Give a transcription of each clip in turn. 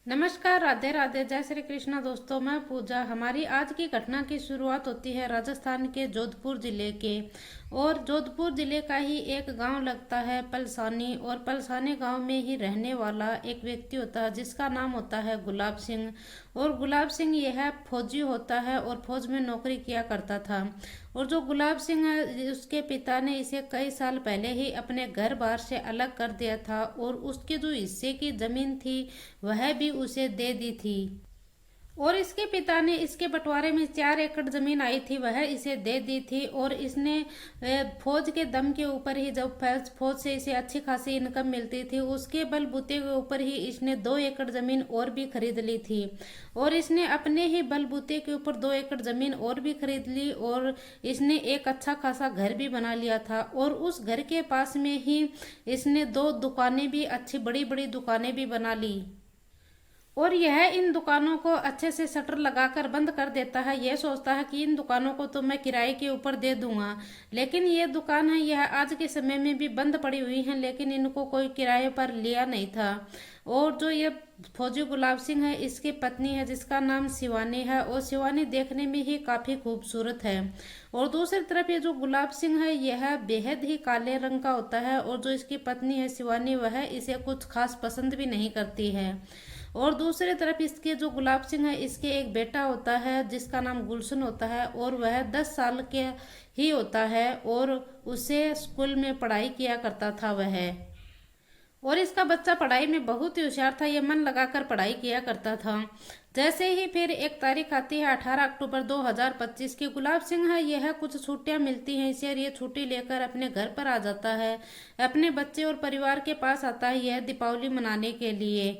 नमस्कार, राधे राधे, जय श्री कृष्णा। दोस्तों, मैं पूजा। हमारी आज की घटना की शुरुआत होती है राजस्थान के जोधपुर जिले के। और जोधपुर जिले का ही एक गांव लगता है पलसानी। और पलसानी गांव में ही रहने वाला एक व्यक्ति होता है जिसका नाम होता है गुलाब सिंह। और गुलाब सिंह यह फौजी होता है और फौज में नौकरी किया करता था। और जो गुलाब सिंह है, उसके पिता ने इसे कई साल पहले ही अपने घर बार से अलग कर दिया था और उसके जो हिस्से की जमीन थी वह भी उसे दे दी थी। और इसके पिता ने इसके बंटवारे में 4 एकड़ जमीन आई थी वह इसे दे दी थी। और इसने फौज के दम के ऊपर ही, जब फौज से इसे अच्छी खासी इनकम मिलती थी, उसके बलबूते के ऊपर ही इसने 2 एकड़ जमीन और भी खरीद ली थी। और इसने अपने ही बलबूते के ऊपर 2 एकड़ जमीन और भी खरीद ली। और इसने एक अच्छा खासा घर भी बना लिया था। और उस घर के पास में ही इसने 2 दुकानें भी, अच्छी बड़ी बड़ी दुकानें भी बना ली। और यह इन दुकानों को अच्छे से शटर लगाकर बंद कर देता है। यह सोचता है कि इन दुकानों को तो मैं किराए के ऊपर दे दूंगा, लेकिन ये दुकान है यह आज के समय में भी बंद पड़ी हुई है, लेकिन इनको कोई किराए पर लिया नहीं था। और जो ये फौजी गुलाब सिंह है, इसकी पत्नी है जिसका नाम शिवानी है। और शिवानी देखने में ही काफी खूबसूरत है। और दूसरी तरफ ये जो गुलाब सिंह है यह बेहद ही काले रंग का होता है। और जो इसकी पत्नी है शिवानी, वह इसे कुछ खास पसंद भी नहीं करती है। और दूसरी तरफ इसके जो गुलाब सिंह है, इसके एक बेटा होता है जिसका नाम गुलशन होता है। और वह 10 साल के ही होता है और उसे स्कूल में पढ़ाई किया करता था वह। और इसका बच्चा पढ़ाई में बहुत ही होशियार था, यह मन लगाकर पढ़ाई किया करता था। जैसे ही फिर एक तारीख आती है 18 अक्टूबर 2025 की, गुलाब सिंह है यह कुछ छुट्टियां मिलती हैं इसे और ये छुट्टी लेकर अपने घर पर आ जाता है, अपने बच्चे और परिवार के पास आता है यह दीपावली मनाने के लिए।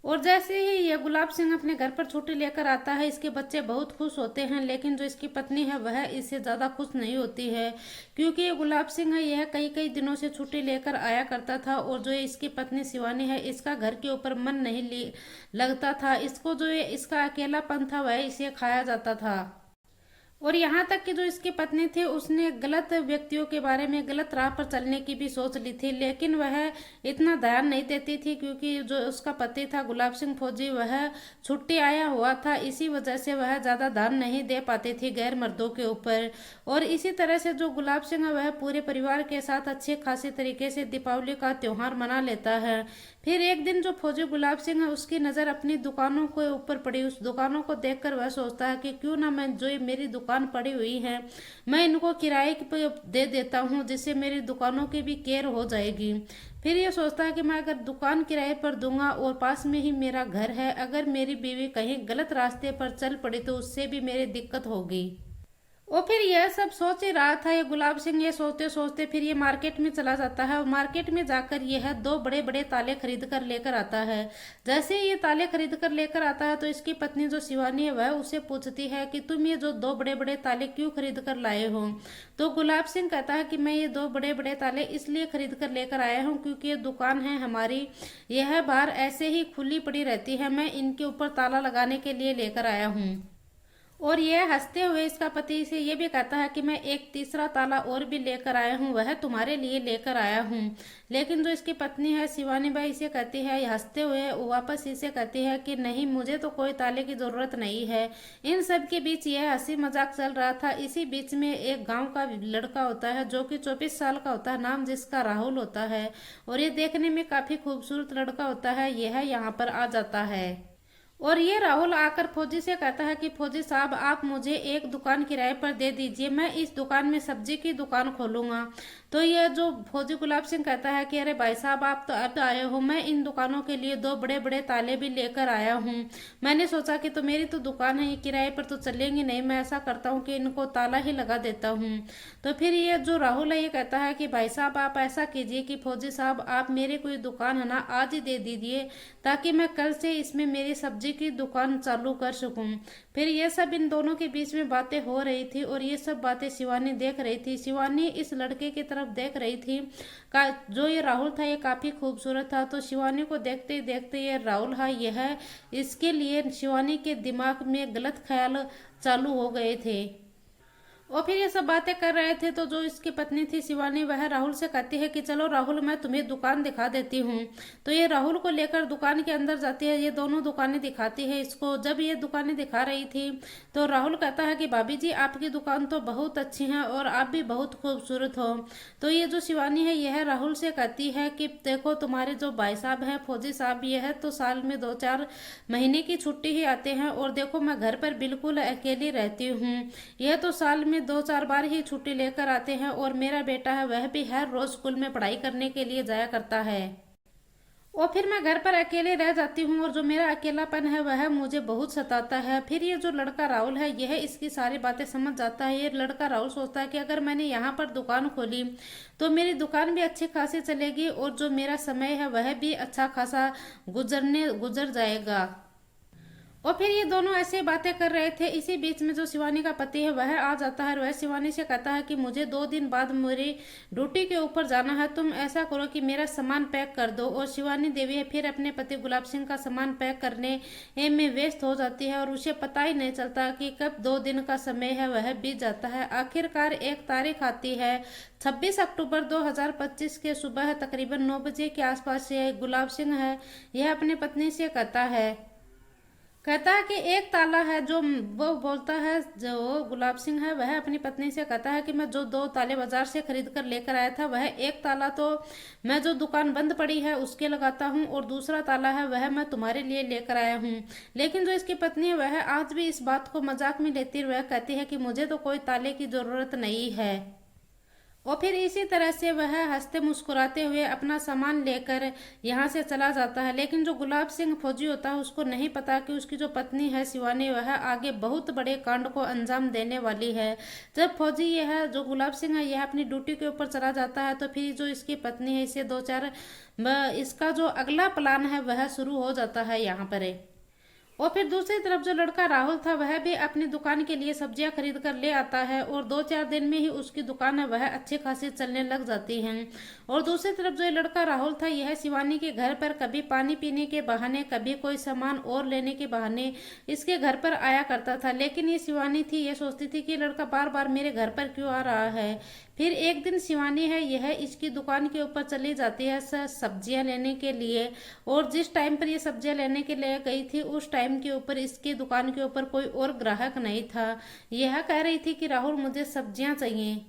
और जैसे ही यह गुलाब सिंह अपने घर पर छुट्टी लेकर आता है, इसके बच्चे बहुत खुश होते हैं। लेकिन जो इसकी पत्नी है वह इससे ज़्यादा खुश नहीं होती है, क्योंकि ये गुलाब सिंह है यह कई कई दिनों से छुट्टी लेकर आया करता था। और जो इसकी पत्नी शिवानी है, इसका घर के ऊपर मन नहीं लगता था। इसको जो ये इसका अकेलापन था वह इसे खाया जाता था। और यहाँ तक कि जो इसकी पत्नी थी उसने गलत व्यक्तियों के बारे में, गलत राह पर चलने की भी सोच ली थी, लेकिन वह इतना ध्यान नहीं देती थी, क्योंकि जो उसका पति था गुलाब सिंह फौजी वह छुट्टी आया हुआ था। इसी वजह से वह ज़्यादा ध्यान नहीं दे पाती थी गैर मर्दों के ऊपर। और इसी तरह से जो गुलाब सिंह है वह पूरे परिवार के साथ अच्छे खासे तरीके से दीपावली का त्यौहार मना लेता है। फिर एक दिन जो फौजी गुलाब सिंह है उसकी नज़र अपनी दुकानों के ऊपर पड़ी। उस दुकानों को देखकर वह सोचता है कि क्यों ना मैं, जो ये मेरी दुकान पड़ी हुई है, मैं इनको किराए पे दे देता हूँ, जिससे मेरी दुकानों की भी केयर हो जाएगी। फिर ये सोचता है कि मैं अगर दुकान किराए पर दूंगा और पास में ही मेरा घर है, अगर मेरी बीवी कहीं गलत रास्ते पर चल पड़ी तो उससे भी मेरी दिक्कत होगी। और फिर यह सब सोच ही रहा था ये गुलाब सिंह। ये सोचते सोचते फिर ये मार्केट में चला जाता है और मार्केट में जाकर यह 2 बड़े बड़े ताले खरीद कर लेकर आता है। जैसे ही ये ताले खरीद कर लेकर आता है तो इसकी पत्नी जो शिवानी है वह उसे पूछती है कि तुम ये जो 2 बड़े बड़े ताले क्यों खरीद कर लाए हो। तो गुलाब सिंह कहता है कि मैं ये 2 बड़े बड़े ताले इसलिए खरीद कर लेकर आया हूँ क्योंकि ये दुकान है हमारी, यह बाहर ऐसे ही खुली पड़ी रहती है, मैं इनके ऊपर ताला लगाने के लिए लेकर आया हूँ। और यह हंसते हुए इसका पति से ये भी कहता है कि मैं एक तीसरा ताला और भी लेकर आया हूँ, वह तुम्हारे लिए लेकर आया हूँ। लेकिन जो इसकी पत्नी है शिवानी बाई इसे कहती है, हंसते हुए वापस इसे कहती है कि नहीं, मुझे तो कोई ताले की जरूरत नहीं है। इन सब के बीच यह हंसी मजाक चल रहा था। इसी बीच में एक गाँव का लड़का होता है जो कि 24 साल का होता है, नाम जिसका राहुल होता है। और ये देखने में काफी खूबसूरत लड़का होता है। यह यहाँ पर आ जाता है और ये राहुल आकर फौजी से कहता है कि फौजी साहब, आप मुझे एक दुकान किराए पर दे दीजिए, मैं इस दुकान में सब्जी की दुकान खोलूंगा। तो ये जो फौजी गुलाब सिंह कहता है कि अरे भाई साहब, आप तो अब आए हो, मैं इन दुकानों के लिए 2 बड़े बड़े ताले भी लेकर आया हूँ। मैंने सोचा कि तो मेरी तो दुकान है, ये किराए पर तो चलेंगी नहीं, मैं ऐसा करता हूँ कि इनको ताला ही लगा देता हूँ। तो फिर ये जो राहुल है ये कहता है कि भाई साहब, आप ऐसा कीजिए कि फौजी साहब, आप मेरे को ये दुकान है ना आज ही दे दीजिए, ताकि मैं कल से इसमें मेरी सब्जी की दुकान चालू कर सकूं। फिर ये सब इन दोनों के बीच में बातें हो रही थी और ये सब बातें शिवानी देख रही थी। शिवानी इस लड़के की तरफ देख रही थी का जो ये राहुल था ये काफी खूबसूरत था। तो शिवानी को देखते ही देखते ये राहुल है यह, इसके लिए शिवानी के दिमाग में गलत ख्याल चालू हो गए थे। और फिर ये सब बातें कर रहे थे तो जो इसकी पत्नी थी शिवानी, वह राहुल से कहती है कि चलो राहुल, मैं तुम्हें दुकान दिखा देती हूँ। तो ये राहुल को लेकर दुकान के अंदर जाती है। ये दोनों दुकानें दिखाती है इसको। जब ये दुकानें दिखा रही थी तो राहुल कहता है कि भाभी जी, आपकी दुकान तो बहुत अच्छी है और आप भी बहुत खूबसूरत हो। तो ये जो शिवानी है यह राहुल से कहती है कि देखो, तुम्हारे जो भाई साहब हैं, फौजी साहब, ये है तो साल में 2-4 महीने की छुट्टी ही आते हैं, और देखो मैं घर पर बिल्कुल अकेली रहती हूँ। यह तो साल में 2-4 बार ही छुट्टी लेकर आते हैं, और मेरा बेटा है वह भी हर रोज स्कूल में पढ़ाई करने के लिए जाया करता है, और फिर मैं घर पर अकेले रह जाती हूँ, और जो मेरा अकेलापन है वह मुझे बहुत सताता है। फिर ये जो लड़का राहुल है यह इसकी सारी बातें समझ जाता है। ये लड़का राहुल सोचता है कि अगर मैंने यहाँ पर दुकान खोली तो मेरी दुकान भी अच्छी खासी चलेगी, और जो मेरा समय है वह भी अच्छा खासा गुजर जाएगा। और फिर ये दोनों ऐसे बातें कर रहे थे। इसी बीच में जो शिवानी का पति है वह आ जाता है, और वह शिवानी से कहता है कि मुझे 2 दिन बाद मेरी ड्यूटी के ऊपर जाना है, तुम ऐसा करो कि मेरा सामान पैक कर दो। और शिवानी देवी है फिर अपने पति गुलाब सिंह का सामान पैक करने में व्यस्त हो जाती है, और उसे पता ही नहीं चलता कि कब 2 दिन का समय है वह बीत जाता है। आखिरकार एक तारीख आती है, 26 अक्टूबर 2025 के सुबह तकरीबन 9 बजे के आसपास से गुलाब सिंह है यह अपनी पत्नी से कहता है कि एक ताला है, जो वो बोलता है, जो गुलाब सिंह है वह अपनी पत्नी से कहता है कि मैं जो 2 ताले बाजार से खरीद कर लेकर आया था, वह एक ताला तो मैं जो दुकान बंद पड़ी है उसके लगाता हूँ, और दूसरा ताला है वह मैं तुम्हारे लिए लेकर आया हूँ। लेकिन जो इसकी पत्नी है वह आज भी इस बात को मजाक में लेती है। वह कहती है कि मुझे तो कोई ताले की जरूरत नहीं है। और फिर इसी तरह से वह हंसते मुस्कुराते हुए अपना सामान लेकर यहाँ से चला जाता है। लेकिन जो गुलाब सिंह फौजी होता है उसको नहीं पता कि उसकी जो पत्नी है शिवानी वह आगे बहुत बड़े कांड को अंजाम देने वाली है। जब फौजी यह जो गुलाब सिंह है यह अपनी ड्यूटी के ऊपर चला जाता है तो फिर जो इसकी पत्नी है इसे 2-4 इसका जो अगला प्लान है वह शुरू हो जाता है यहाँ पर। और फिर दूसरी तरफ जो लड़का राहुल था वह भी अपनी दुकान के लिए सब्जियां खरीद कर ले आता है, और 2-4 दिन में ही उसकी दुकान है वह अच्छी खासी चलने लग जाती है। और दूसरी तरफ जो ये लड़का राहुल था यह शिवानी के घर पर कभी पानी पीने के बहाने, कभी कोई सामान और लेने के बहाने इसके घर पर आया करता था। लेकिन ये शिवानी थी, ये सोचती थी कि लड़का बार बार मेरे घर पर क्यों आ रहा है। फिर एक दिन शिवानी है यह इसकी दुकान के ऊपर चली जाती है सब्जियां लेने के लिए, और जिस टाइम पर ये सब्जियां लेने के लिए गई थी उस टाइम के ऊपर इसकी दुकान के ऊपर कोई और ग्राहक नहीं था। यह कह रही थी कि राहुल मुझे सब्जियां चाहिए,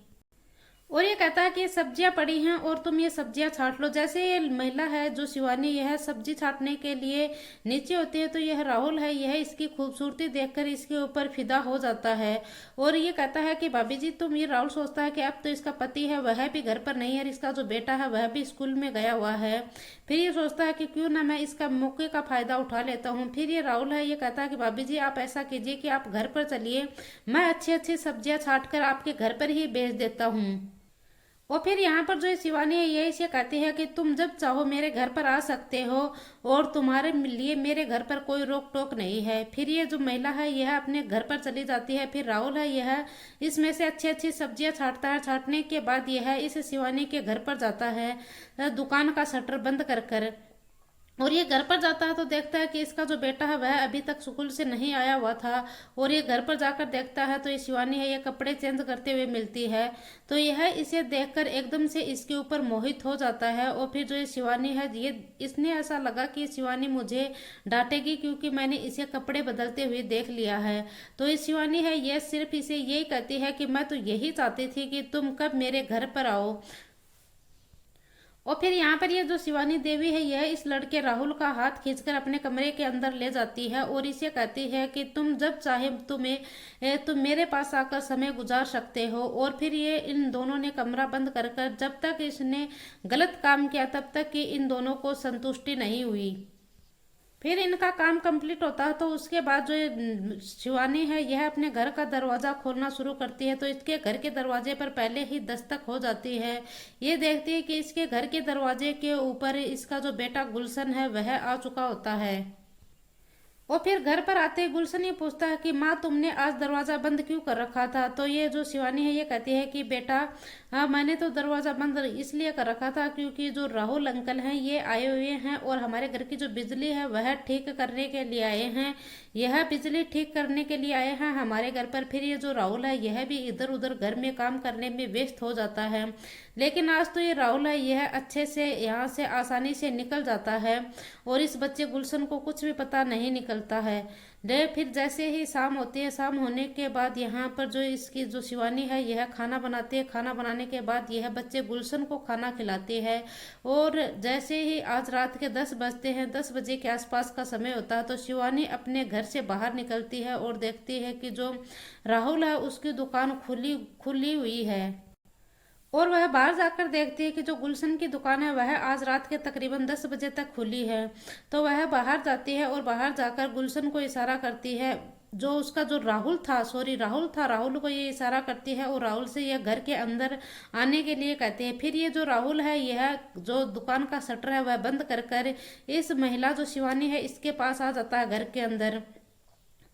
और ये कहता है कि ये सब्जियां पड़ी हैं और तुम ये सब्जियां छांट लो। जैसे ये महिला है जो शिवानी यह सब्जी छांटने के लिए नीचे होती है तो यह राहुल है यह इसकी खूबसूरती देखकर इसके ऊपर फिदा हो जाता है, और ये कहता है कि भाभी जी तुम, ये राहुल सोचता है कि अब तो इसका पति है वह भी घर पर नहीं है, इसका जो बेटा है वह भी स्कूल में गया हुआ है। फिर ये सोचता है कि क्यों ना मैं इसका मौके का फायदा उठा लेता हूँ। फिर ये राहुल है ये कहता है कि भाभी जी आप ऐसा कीजिए कि आप घर पर चलिए, मैं अच्छी अच्छी सब्जियां छांट कर आपके घर पर ही भेज देता हूँ। और फिर यहाँ पर जो शिवानी है ये इसे कहती है कि तुम जब चाहो मेरे घर पर आ सकते हो, और तुम्हारे लिए मेरे घर पर कोई रोक टोक नहीं है। फिर ये जो महिला है यह अपने घर पर चली जाती है। फिर राहुल है यह इसमें से अच्छी अच्छी सब्जियां छांटता है। छांटने के बाद यह इस शिवानी के घर पर जाता है दुकान का शटर बंद कर कर, और ये घर पर जाता है तो देखता है कि इसका जो बेटा है वह अभी तक स्कूल से नहीं आया हुआ था। और ये घर पर जाकर देखता है तो ये शिवानी है ये कपड़े चेंज करते हुए मिलती है, तो यह इसे देखकर एकदम से इसके ऊपर मोहित हो जाता है। और फिर जो ये शिवानी है ये इसने ऐसा लगा कि शिवानी मुझे डांटेगी क्योंकि मैंने इसे कपड़े बदलते हुए देख लिया है। तो ये शिवानी है ये सिर्फ इसे यही कहती है कि मैं तो यही चाहती थी कि तुम कब मेरे घर पर आओ। और फिर यहाँ पर ये जो शिवानी देवी है यह इस लड़के राहुल का हाथ खींचकर अपने कमरे के अंदर ले जाती है, और इसे कहती है कि तुम जब चाहे तुम मेरे पास आकर समय गुजार सकते हो। और फिर ये इन दोनों ने कमरा बंद कर कर जब तक इसने गलत काम किया तब तक कि इन दोनों को संतुष्टि नहीं हुई। फिर इनका काम कंप्लीट होता है तो उसके बाद जो ये शिवानी है यह अपने घर का दरवाजा खोलना शुरू करती है, तो इसके घर के दरवाजे पर पहले ही दस्तक हो जाती है। ये देखती है कि इसके घर के दरवाजे के ऊपर इसका जो बेटा गुलशन है वह आ चुका होता है। और फिर घर पर आते ही गुलशन ये पूछता है कि माँ तुमने आज दरवाजा बंद क्यों कर रखा था। तो ये जो शिवानी है ये कहती है कि बेटा हाँ, मैंने तो दरवाज़ा बंद इसलिए कर रखा था क्योंकि जो राहुल अंकल हैं ये आए हुए हैं और हमारे घर की जो बिजली है वह ठीक करने के लिए आए हैं। यह बिजली ठीक करने के लिए आए हैं हमारे घर पर। फिर ये जो राहुल है यह भी इधर उधर घर में काम करने में व्यस्त हो जाता है। लेकिन आज तो ये राहुल है यह अच्छे से यहाँ से आसानी से निकल जाता है और इस बच्चे गुलशन को कुछ भी पता नहीं निकलता है। ले फिर जैसे ही शाम होती है, शाम होने के बाद यहाँ पर जो इसकी जो शिवानी है यह खाना बनाती है। खाना बनाने के बाद यह बच्चे गुलशन को खाना खिलाती है। और जैसे ही आज रात के 10 बजते हैं, 10 बजे के आसपास का समय होता है, तो शिवानी अपने घर से बाहर निकलती है और देखती है कि जो राहुल है उसकी दुकान खुली खुली हुई है। और वह बाहर जाकर देखती है कि जो गुलशन की दुकान है वह आज रात के तकरीबन 10 बजे तक खुली है। तो वह बाहर जाती है और बाहर जाकर गुलशन को इशारा करती है। जो उसका जो राहुल को ये इशारा करती है और राहुल से यह घर के अंदर आने के लिए कहती है। फिर ये जो राहुल है यह जो दुकान का शटर है वह बंद कर कर इस महिला जो शिवानी है इसके पास आ जाता है घर के अंदर।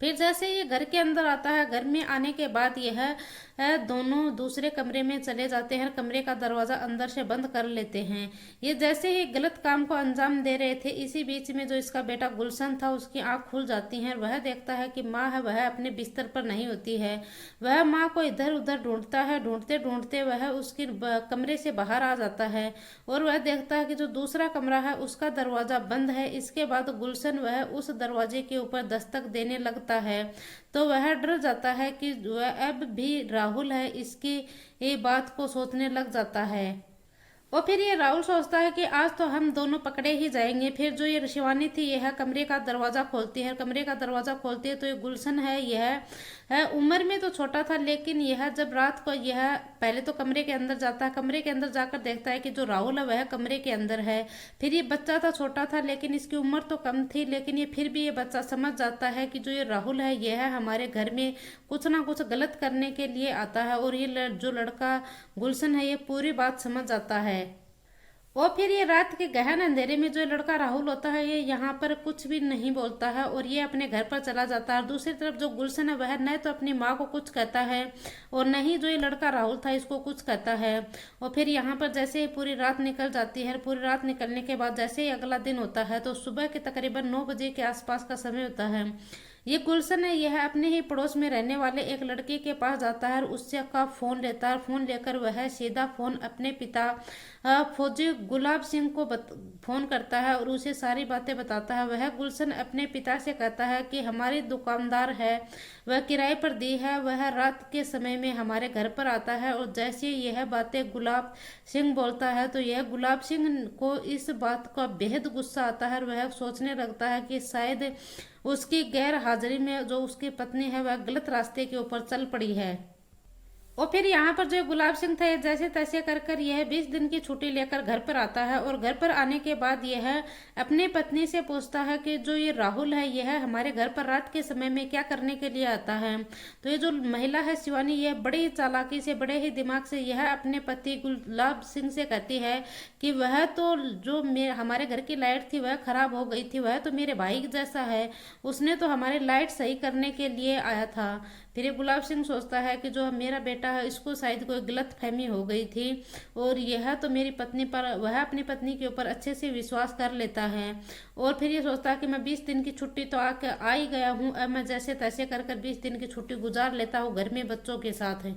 फिर जैसे ये घर के अंदर आता है, घर में आने के बाद यह दोनों दूसरे कमरे में चले जाते हैं। कमरे का दरवाजा अंदर से बंद कर लेते हैं। ये जैसे ही गलत काम को अंजाम दे रहे थे, इसी बीच में जो इसका बेटा गुलशन था उसकी आंख खुल जाती है। वह देखता है कि माँ है वह अपने बिस्तर पर नहीं होती है। वह माँ को इधर उधर ढूंढता है। ढूंढते ढूंढते वह उसके कमरे से बाहर आ जाता है और वह देखता है कि जो दूसरा कमरा है उसका दरवाजा बंद है। इसके बाद गुलशन वह उस दरवाजे के ऊपर दस्तक देने लगता है। तो वह डर जाता है कि वह अब भी राहुल है इसकी ये बात को सोचने लग जाता है। और फिर ये राहुल सोचता है कि आज तो हम दोनों पकड़े ही जाएंगे। फिर जो ये शिवानी थी यह कमरे का दरवाजा खोलती है। कमरे का दरवाजा खोलती है तो ये गुलशन है यह है उम्र में तो छोटा था, लेकिन यह जब रात को यह पहले तो कमरे के अंदर जाता है। कमरे के अंदर जाकर देखता है कि जो राहुल है वह कमरे के अंदर है। फिर ये बच्चा था, छोटा था, लेकिन इसकी उम्र तो कम थी, लेकिन ये फिर भी ये बच्चा समझ जाता है कि जो ये राहुल है यह हमारे घर में कुछ ना कुछ गलत करने के लिए आता है। और ये जो लड़का गुलशन है ये पूरी बात समझ जाता है। और फिर ये रात के गहन अंधेरे में जो लड़का राहुल होता है ये यहाँ पर कुछ भी नहीं बोलता है और ये अपने घर पर चला जाता है। और दूसरी तरफ जो गुलशन है वह न तो अपनी माँ को कुछ कहता है और न ही जो ये लड़का राहुल था इसको कुछ कहता है। और फिर यहाँ पर जैसे ही पूरी रात निकल जाती है, पूरी रात निकलने के बाद जैसे ही अगला दिन होता है तो सुबह के तकरीबन 9 बजे के आसपास का समय होता है। ये गुलशन है यह अपने ही पड़ोस में रहने वाले एक लड़के के पास जाता है और उससे का फोन लेता है। फोन लेकर वह सीधा फोन अपने पिता फौजी गुलाब सिंह को फोन करता है और उसे सारी बातें बताता है। वह गुलशन अपने पिता से कहता है कि हमारी दुकानदार है वह किराए पर दी है, वह रात के समय में हमारे घर पर आता है। और जैसे यह बातें गुलाब सिंह बोलता है तो यह गुलाब सिंह को इस बात का बेहद गुस्सा आता है और वह सोचने लगता है कि शायद उसकी गैर हाजिरी में जो उसकी पत्नी है वह गलत रास्ते के ऊपर चल पड़ी है। और फिर यहाँ पर जो गुलाब सिंह था जैसे तैसे कर कर यह 20 दिन की छुट्टी लेकर घर पर आता है। और घर पर आने के बाद यह अपने पत्नी से पूछता है कि जो ये राहुल है यह हमारे घर पर रात के समय में क्या करने के लिए आता है। तो ये जो महिला है शिवानी यह बड़े ही चालाकी से, बड़े ही दिमाग से यह अपने पति गुलाब सिंह से कहती है कि वह तो जो हमारे घर की लाइट थी वह खराब हो गई थी, वह तो मेरे भाई जैसा है, उसने तो हमारी लाइट सही करने के लिए आया था। फिर ये गुलाब सिंह सोचता है कि जो मेरा बेटा है इसको शायद कोई गलत फहमी हो गई थी और यह तो मेरी पत्नी पर, वह अपनी पत्नी के ऊपर अच्छे से विश्वास कर लेता है। और फिर ये सोचता है कि मैं 20 दिन की छुट्टी तो आके आ ही गया हूँ, अब मैं जैसे तैसे कर 20 दिन की छुट्टी गुजार लेता हूँ घर में बच्चों के साथ है।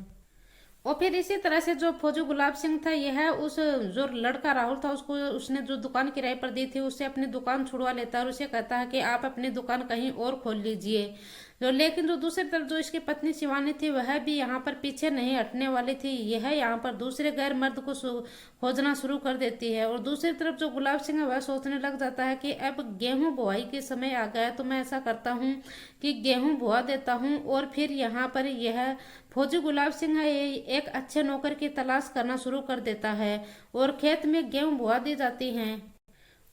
और फिर इसी तरह से जो फौजी गुलाब सिंह था यह उस जो लड़का राहुल था उसको उसने जो दुकान किराए पर दी थी उससे अपनी दुकान छुड़वा लेता है और उसे कहता है कि आप अपनी दुकान कहीं और खोल लीजिए। लेकिन जो दूसरी तरफ जो इसकी पत्नी शिवानी थी वह भी यहाँ पर पीछे नहीं हटने वाली थी। यह यहाँ पर दूसरे गैर मर्द को खोजना शुरू कर देती है। और दूसरी तरफ जो गुलाब सिंह है वह सोचने लग जाता है कि अब गेहूं बुआई के समय आ गया तो मैं ऐसा करता हूँ कि गेहूं बुआ देता हूँ। और फिर यहाँ पर यह फौजी गुलाब सिंह है एक अच्छे नौकर की तलाश करना शुरू कर देता है और खेत में गेहूं बुआ दी जाती हैं।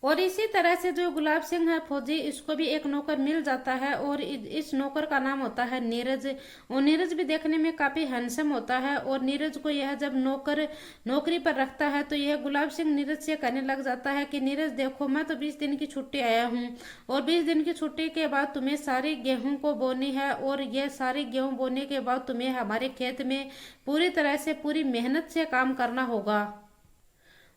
और इसी तरह से जो गुलाब सिंह है फौजी, इसको भी एक नौकर मिल जाता है और इस नौकर का नाम होता है नीरज। और नीरज भी देखने में काफी हैंडसम होता है। और नीरज को यह जब नौकर नौकरी पर रखता है तो यह गुलाब सिंह नीरज से कहने लग जाता है कि नीरज देखो, मैं तो 20 दिन की छुट्टी आया हूँ और 20 दिन की छुट्टी के बाद तुम्हें सारी गेहूं को बोनी है और यह सारी गेहूं बोने के बाद तुम्हें हमारे खेत में पूरी तरह से पूरी मेहनत से काम करना होगा।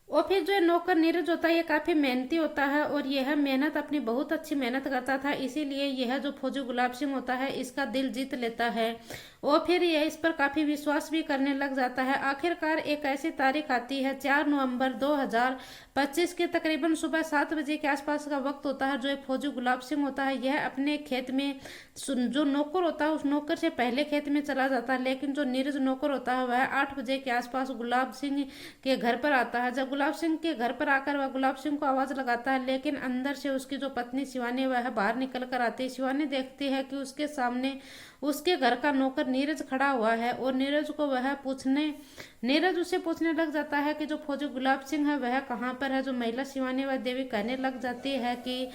और फिर जो नौकर नीरज होता है ये काफी मेहनती होता है और यह मेहनत अपनी बहुत अच्छी मेहनत करता था, इसीलिए यह जो फौजी गुलाब सिंह होता है इसका दिल जीत लेता है और फिर यह इस पर काफी विश्वास भी करने लग जाता है। आखिरकार एक ऐसी तारीख आती है 4 नवंबर 2025 के तकरीबन सुबह 7 बजे के आसपास का वक्त होता है। जो एक फौजी गुलाब सिंह होता है यह अपने खेत में जो नौकर होता है उस नौकर से पहले खेत में चला जाता है, लेकिन जो नीरज नौकर होता है वह 8 बजे के आसपास गुलाब सिंह के घर पर आता है। जब गुलाब सिंह के घर पर आकर वह गुलाब सिंह को आवाज लगाता है, लेकिन अंदर से उसकी जो पत्नी शिवानी वह बाहर निकल कर आती है। शिवानी देखती है कि उसके सामने उसके घर का नौकर नीरज खड़ा हुआ है और नीरज उसे पूछने लग जाता है कि जो फौजी गुलाब सिंह है वह कहाँ पर है। जो महिला शिवानी वह देवी कहने लग जाती है कि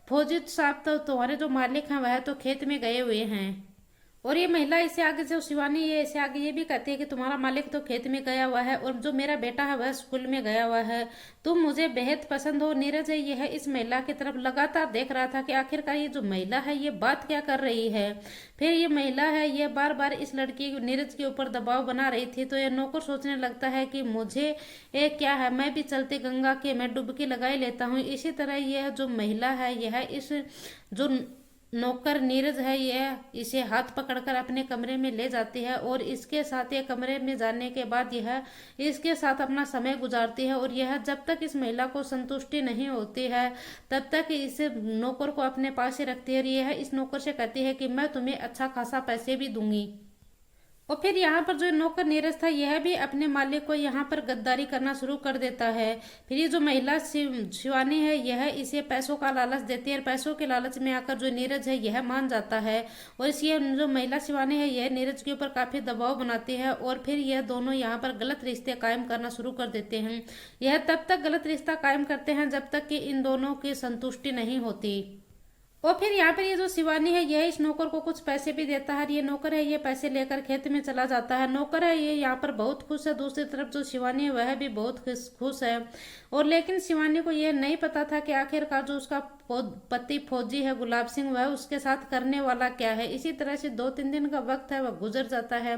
फौजी साहब, तो तुम्हारे जो मालिक हैं वह तो खेत में गए हुए हैं। और ये महिला इसे आगे से शिवानी ये इसे आगे ये भी कहती है कि तुम्हारा मालिक तो खेत में गया हुआ है और जो मेरा बेटा है वह स्कूल में गया हुआ है, तुम मुझे बेहद पसंद हो। नीरज है यह इस महिला की तरफ लगातार देख रहा था कि आखिरकार ये जो महिला है ये बात क्या कर रही है। फिर ये महिला है यह बार बार इस लड़की नीरज के ऊपर दबाव बना रही थी, तो यह नौकर सोचने लगता है कि मुझे एक क्या है, मैं भी चलते गंगा के मैं डुबकी लगाई लेता हूँ। इसी तरह यह जो महिला है यह इस जो नौकर नीरज है यह इसे हाथ पकड़कर अपने कमरे में ले जाती है और इसके साथ ये कमरे में जाने के बाद यह इसके साथ अपना समय गुजारती है। और यह जब तक इस महिला को संतुष्टि नहीं होती है तब तक इस नौकर को अपने पास ही रखती है और यह इस नौकर से कहती है कि मैं तुम्हें अच्छा खासा पैसे भी दूंगी। और फिर यहाँ पर जो नौकर नीरज था यह भी अपने मालिक को यहाँ पर गद्दारी करना शुरू कर देता है। फिर ये जो महिला शिवानी है यह इसे पैसों का लालच देती है और पैसों के लालच में आकर जो नीरज है यह मान जाता है और इसलिए जो महिला शिवानी है यह नीरज के ऊपर काफी दबाव बनाती है और फिर यह दोनों यहाँ पर गलत रिश्ते कायम करना शुरू कर देते हैं। यह तब तक गलत रिश्ता कायम करते हैं जब तक कि इन दोनों की संतुष्टि नहीं होती। और फिर यहाँ पर ये जो शिवानी है यह इस नौकर को कुछ पैसे भी देता है। ये नौकर है ये पैसे लेकर खेत में चला जाता है। नौकर है ये यहाँ पर बहुत खुश है। दूसरी तरफ जो शिवानी है वह भी बहुत खुश है। और लेकिन शिवानी को यह नहीं पता था कि आखिरकार जो उसका पति फौजी है गुलाब सिंह वह उसके साथ करने वाला क्या है। इसी तरह से 2-3 दिन का वक्त है वह गुजर जाता है।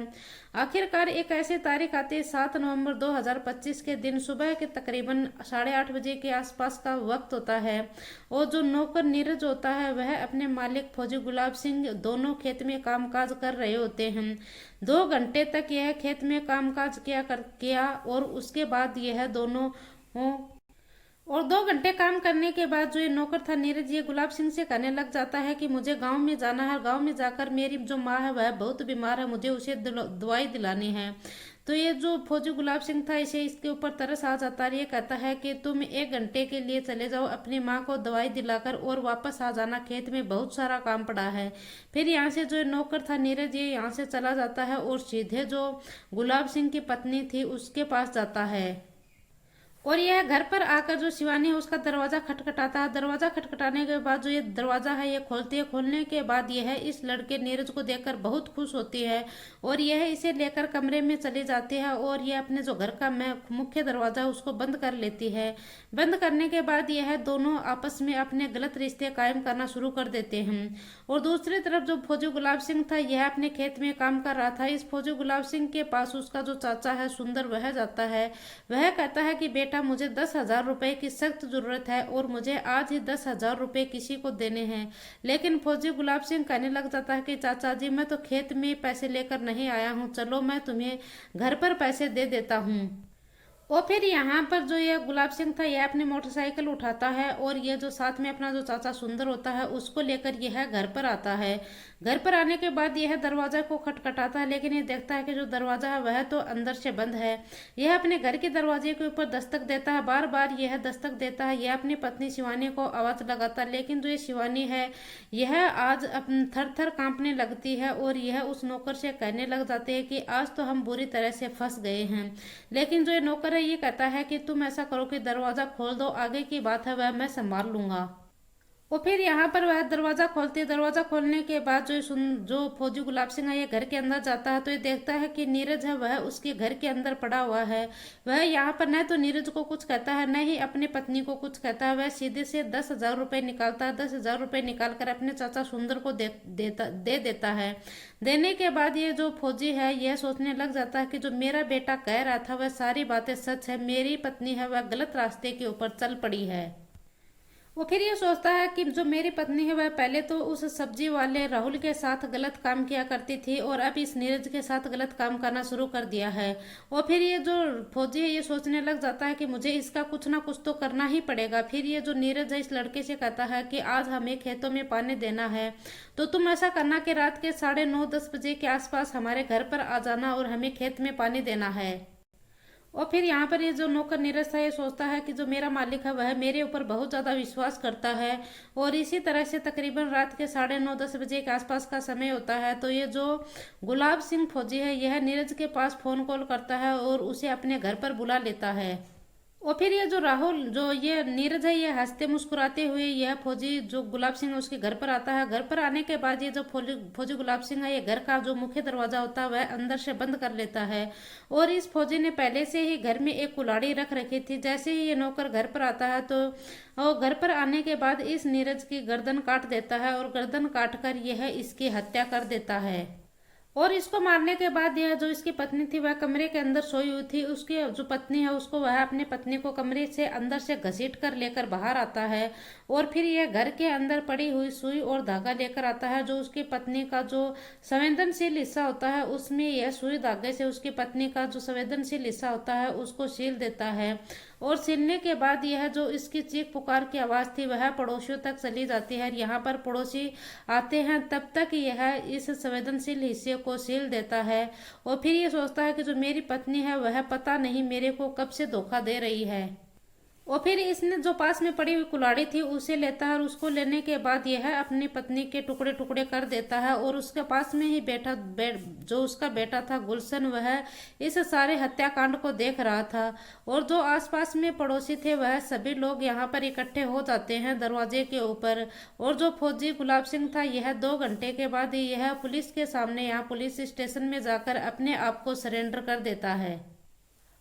आखिरकार एक ऐसी तारीख आती है 7 नवंबर 2025 के दिन सुबह के तकरीबन 8:30 बजे के आसपास का वक्त होता है और जो नौकर नीरज होता है वह अपने मालिक फौजी गुलाब सिंह दोनों खेत में कामकाज कर रहे होते हैं। 2 घंटे तक यह खेत में कामकाज किया और उसके बाद यह दोनों और 2 घंटे काम करने के बाद जो ये नौकर था नीरज ये गुलाब सिंह से कहने लग जाता है कि मुझे गांव में जाना है। गांव में जाकर मेरी जो माँ है वह बहुत बीमार है, मुझे उसे दवाई दिलानी है। तो ये जो फौजी गुलाब सिंह था इसे इसके ऊपर तरस आ जाता है। ये कहता है कि तुम 1 घंटे के लिए चले जाओ अपनी माँ को दवाई दिलाकर और वापस आ जाना, खेत में बहुत सारा काम पड़ा है। फिर यहाँ से जो नौकर था नीरज ये यहाँ से चला जाता है और सीधे जो गुलाब सिंह की पत्नी थी उसके पास जाता है। और यह घर पर आकर जो शिवानी है उसका दरवाजा खटखटाता है। दरवाजा खटखटाने के बाद जो ये दरवाजा है ये खोलती है। खोलने के बाद यह इस लड़के नीरज को देखकर बहुत खुश होती है और यह इसे लेकर कमरे में चली जाती है और यह अपने जो घर का मुख्य दरवाजा उसको बंद कर लेती है। बंद करने के बाद यह दोनों आपस में अपने गलत रिश्ते कायम करना शुरू कर देते हैं। और दूसरी तरफ जो फौजी गुलाब सिंह था यह अपने खेत में काम कर रहा था। इस फौजी गुलाब सिंह के पास उसका जो चाचा है सुंदर वह जाता है। वह कहता है कि बेटा मुझे 10,000 रुपए की सख्त जरूरत है और मुझे आज ही 10,000 रुपए किसी को देने हैं। लेकिन फौजी गुलाब सिंह कहने लग जाता है कि चाचा जी मैं तो खेत में पैसे लेकर नहीं आया हूँ, चलो मैं तुम्हें घर पर पैसे दे देता हूँ। और फिर यहाँ पर जो यह गुलाब सिंह था यह अपनी मोटरसाइकिल उठाता है और यह जो साथ में अपना जो चाचा सुंदर होता है उसको लेकर यह घर पर आता है। घर पर आने के बाद यह दरवाजा को खटखटाता है, लेकिन यह देखता है कि जो दरवाजा है वह तो अंदर से बंद है। यह अपने घर के दरवाजे के ऊपर दस्तक देता है, बार बार यह दस्तक देता है। यह अपनी पत्नी शिवानी को आवाज लगाता है, लेकिन जो ये शिवानी है यह आज थर थर कांपने लगती है और यह उस नौकर से कहने लग जाती है कि आज तो हम बुरी तरह से फंस गए हैं। लेकिन जो ये नौकर है ये कहता है कि तुम ऐसा करो कि दरवाजा खोल दो, आगे की बात है वह मैं संभाल लूंगा। और फिर यहाँ पर वह दरवाजा खोलती है। दरवाजा खोलने के बाद जो फौजी गुलाब सिंह है ये घर के अंदर जाता है, तो ये देखता है कि नीरज है वह उसके घर के अंदर पड़ा हुआ है। वह यहाँ पर न तो नीरज को कुछ कहता है, न ही अपनी पत्नी को कुछ कहता है। वह सीधे से 10,000 रुपये निकालता है। 10,000 रुपये निकाल कर अपने चाचा सुंदर को दे देता है। देने के बाद ये जो फौजी है यह सोचने लग जाता है कि जो मेरा बेटा कह रहा था वह सारी बातें सच है, मेरी पत्नी है वह गलत रास्ते के ऊपर चल पड़ी है। वो फिर ये सोचता है कि जो मेरी पत्नी है वह पहले तो उस सब्जी वाले राहुल के साथ गलत काम किया करती थी और अब इस नीरज के साथ गलत काम करना शुरू कर दिया है। और फिर ये जो फौजी है ये सोचने लग जाता है कि मुझे इसका कुछ ना कुछ तो करना ही पड़ेगा। फिर ये जो नीरज है इस लड़के से कहता है कि आज हमें खेतों में पानी देना है, तो तुम ऐसा करना कि रात के 9:30-10 बजे के आसपास हमारे घर पर आ जाना और हमें खेत में पानी देना है। और फिर यहाँ पर ये जो नौकर नीरज था ये सोचता है कि जो मेरा मालिक है वह मेरे ऊपर बहुत ज़्यादा विश्वास करता है। और इसी तरह से तकरीबन रात के 9:30-10 बजे के आसपास का समय होता है, तो ये जो गुलाब सिंह फौजी है यह नीरज के पास फ़ोन कॉल करता है और उसे अपने घर पर बुला लेता है। और फिर ये जो राहुल जो ये नीरज है ये हंसते मुस्कुराते हुए यह फौजी जो गुलाब सिंह है उसके घर पर आता है। घर पर आने के बाद ये जो फौजी गुलाब सिंह है ये घर का जो मुख्य दरवाजा होता है वह अंदर से बंद कर लेता है। और इस फौजी ने पहले से ही घर में एक कुल्हाड़ी रख रखी थी। जैसे ही ये नौकर घर पर आता है तो और घर पर आने के बाद इस नीरज की गर्दन काट देता है और गर्दन काट कर यह इसकी हत्या कर देता है। और इसको मारने के बाद यह जो इसकी पत्नी थी वह कमरे के अंदर सोई हुई थी। उसकी जो पत्नी है उसको वह अपनी पत्नी को कमरे से अंदर से घसीट कर लेकर बाहर आता है और फिर यह घर के अंदर पड़ी हुई सुई और धागा लेकर आता है। जो उसकी पत्नी का जो संवेदनशील हिस्सा होता है उसमें यह सुई धागे से उसकी पत्नी का जो संवेदनशील हिस्सा होता है उसको सील देता है। और सिलने के बाद यह जो इसकी चीख पुकार की आवाज़ थी वह पड़ोसियों तक चली जाती है। यहाँ पर पड़ोसी आते हैं, तब तक यह इस संवेदनशील हिस्से को सील देता है। और फिर ये सोचता है कि जो मेरी पत्नी है वह पता नहीं मेरे को कब से धोखा दे रही है। और फिर इसने जो पास में पड़ी हुई कुल्हाड़ी थी उसे लेता है और उसको लेने के बाद यह अपनी पत्नी के टुकड़े टुकड़े कर देता है। और उसके पास में ही जो उसका बेटा था गुलशन वह इस सारे हत्याकांड को देख रहा था। और जो आसपास में पड़ोसी थे वह सभी लोग यहाँ पर इकट्ठे हो जाते हैं दरवाजे के ऊपर। और जो फौजी गुलाब सिंह था यह 2 घंटे के बाद यह पुलिस के सामने यहाँ पुलिस स्टेशन में जाकर अपने आप को सरेंडर कर देता है।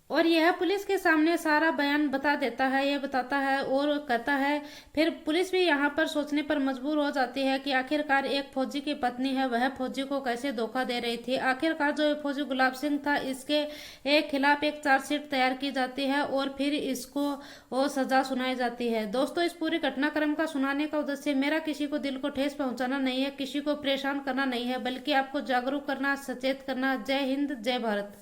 और यह पुलिस के सामने सारा बयान बता देता है, यह बताता है और कहता है। फिर पुलिस भी यहाँ पर सोचने पर मजबूर हो जाती है कि आखिरकार एक फौजी की पत्नी है वह फौजी को कैसे धोखा दे रही थी। आखिरकार जो फौजी गुलाब सिंह था इसके एक खिलाफ एक चार्जशीट तैयार की जाती है और फिर इसको वो सजा सुनाई जाती है। दोस्तों, इस पूरे घटनाक्रम का सुनाने का उद्देश्य मेरा किसी को दिल को ठेस पहुंचाना नहीं है, किसी को परेशान करना नहीं है, बल्कि आपको जागरूक करना, सचेत करना। जय हिंद, जय भारत।